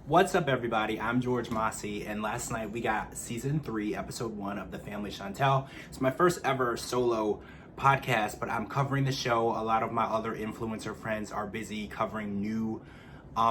What's up, everybody? I'm George Mossey, and last night we got season 3, episode 1 of The Family Chantel. It's my first ever solo podcast, but I'm covering the show. A lot of my other influencer friends are busy covering new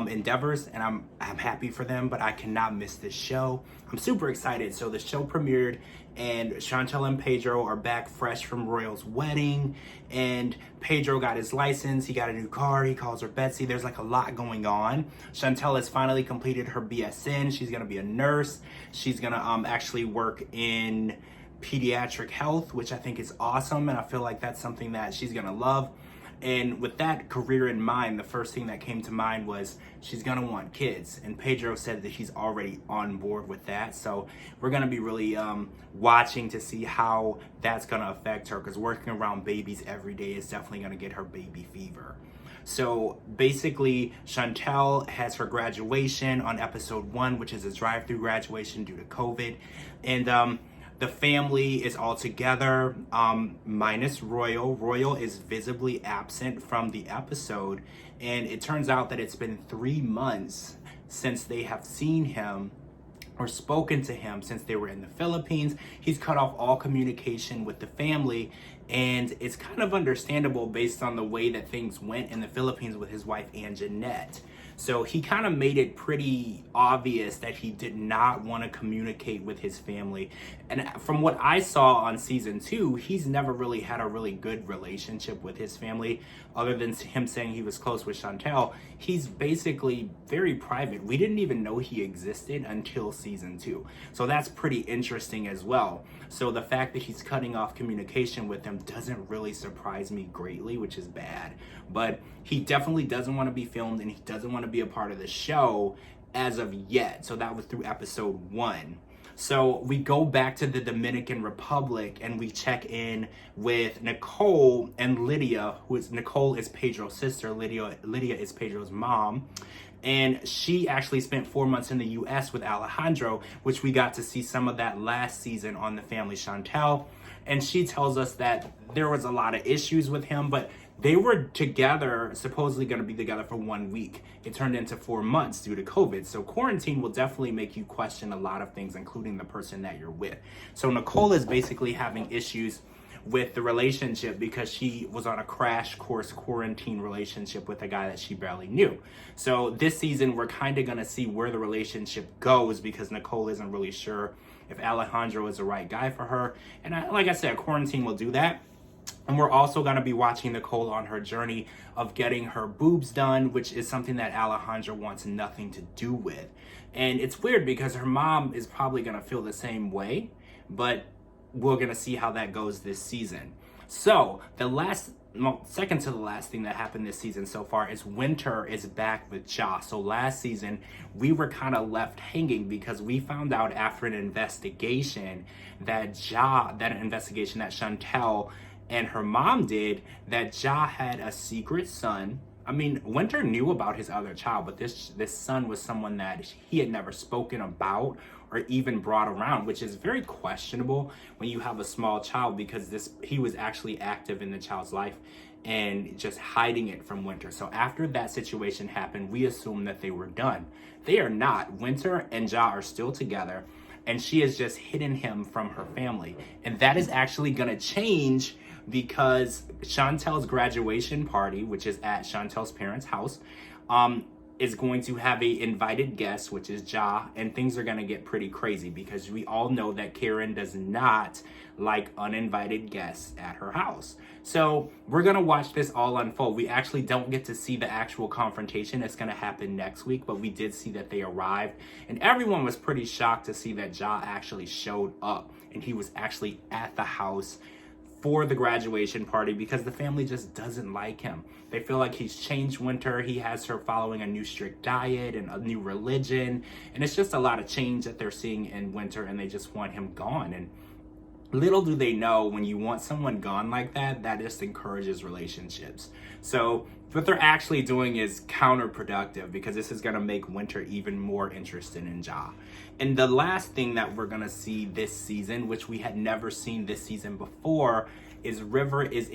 endeavors, and I'm happy for them, but I cannot miss this show. I'm super excited. So the show premiered, and Chantel and Pedro are back fresh from Royal's wedding, and Pedro got his license, he got a new car, he calls her Betsy. There's like a lot going on. Chantel has finally completed her BSN. She's gonna be a nurse. She's gonna actually work in pediatric health, which I think is awesome, and I feel like that's something that she's gonna love. And with that career in mind, the first thing that came to mind was she's gonna want kids. And Pedro said that he's already on board with that. So we're gonna be really watching to see how that's gonna affect her, because working around babies every day is definitely gonna get her baby fever. So basically, Chantel has her graduation on episode 1, which is a drive-through graduation due to COVID. And the family is all together, minus Royal. Royal is visibly absent from the episode, and it turns out that it's been 3 months since they have seen him or spoken to him since they were in the Philippines. He's cut off all communication with the family, and it's kind of understandable based on the way that things went in the Philippines with his wife Anjanette. So he kind of made it pretty obvious that he did not want to communicate with his family. And from what I saw on season 2, he's never really had a really good relationship with his family, other than him saying he was close with Chantel. He's basically very private. We didn't even know he existed until season 2. So that's pretty interesting as well. So the fact that he's cutting off communication with them doesn't really surprise me greatly, which is bad. But he definitely doesn't want to be filmed, and he doesn't want to be a part of the show as of yet. So that was through episode 1. So we go back to the Dominican Republic, and we check in with Nicole and Lydia, Nicole is Pedro's sister, Lydia is Pedro's mom. And she actually spent 4 months in the US with Alejandro, which we got to see some of that last season on The Family Chantel. And she tells us that there was a lot of issues with him, but they were together, supposedly going to be together for 1 week. It turned into 4 months due to COVID. So quarantine will definitely make you question a lot of things, including the person that you're with. So Nicole is basically having issues with the relationship because she was on a crash course quarantine relationship with a guy that she barely knew. So this season, we're kind of going to see where the relationship goes, because Nicole isn't really sure if Alejandro is the right guy for her. And like I said, quarantine will do that. And we're also going to be watching Nicole on her journey of getting her boobs done, which is something that Alejandro wants nothing to do with. And it's weird because her mom is probably going to feel the same way, but we're going to see how that goes this season. So second to the last thing that happened this season so far is Winter is back with Ja. So last season, we were kind of left hanging because we found out after an investigation that Chantel and her mom did, that Ja had a secret son. I mean, Winter knew about his other child, but this son was someone that he had never spoken about or even brought around, which is very questionable when you have a small child, because he was actually active in the child's life and just hiding it from Winter. So after that situation happened, we assumed that they were done. They are not. Winter and Ja are still together, and she has just hidden him from her family. And that is actually going to change, because Chantel's graduation party, which is at Chantel's parents' house, is going to have a invited guest, which is Ja, and things are going to get pretty crazy, because we all know that Karen does not like uninvited guests at her house. So we're going to watch this all unfold. We actually don't get to see the actual confrontation. It's going to happen next week, but we did see that they arrived, and everyone was pretty shocked to see that Ja actually showed up, and he was actually at the house for the graduation party, because the family just doesn't like him. They feel like he's changed Winter. He has her following a new strict diet and a new religion, and it's just a lot of change that they're seeing in Winter, and they just want him gone. And little do they know, when you want someone gone like that, that just encourages relationships. So what they're actually doing is counterproductive, because this is going to make Winter even more interested in Ja. And the last thing that we're going to see this season, which we had never seen this season before, is River is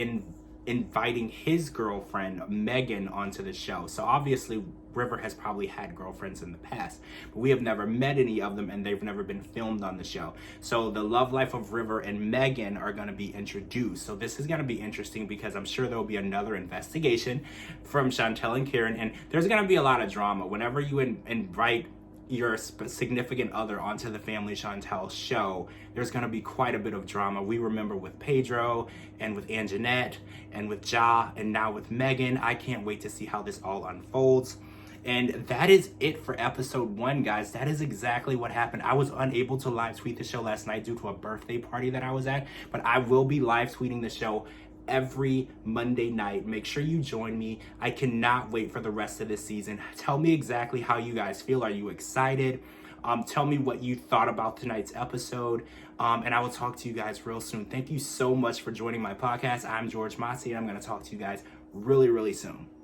inviting his girlfriend Megan onto the show. So obviously River has probably had girlfriends in the past, but we have never met any of them and they've never been filmed on the show. So the love life of River and Megan are going to be introduced. So this is going to be interesting because I'm sure there'll be another investigation from Chantel and Karen, and there's going to be a lot of drama. Whenever you invite your significant other onto the Family Chantel show, there's going to be quite a bit of drama. We remember with Pedro and with Anjanette and with Ja and now with Megan. I can't wait to see how this all unfolds. And that is it for episode 1, guys. That is exactly what happened. I was unable to live tweet the show last night due to a birthday party that I was at, but I will be live tweeting the show every Monday night. Make sure you join me. I cannot wait for the rest of this season. Tell me exactly how you guys feel. Are you excited? Tell me what you thought about tonight's episode. And I will talk to you guys real soon. Thank you so much for joining my podcast. I'm George Mossey, and I'm going to talk to you guys really, really soon.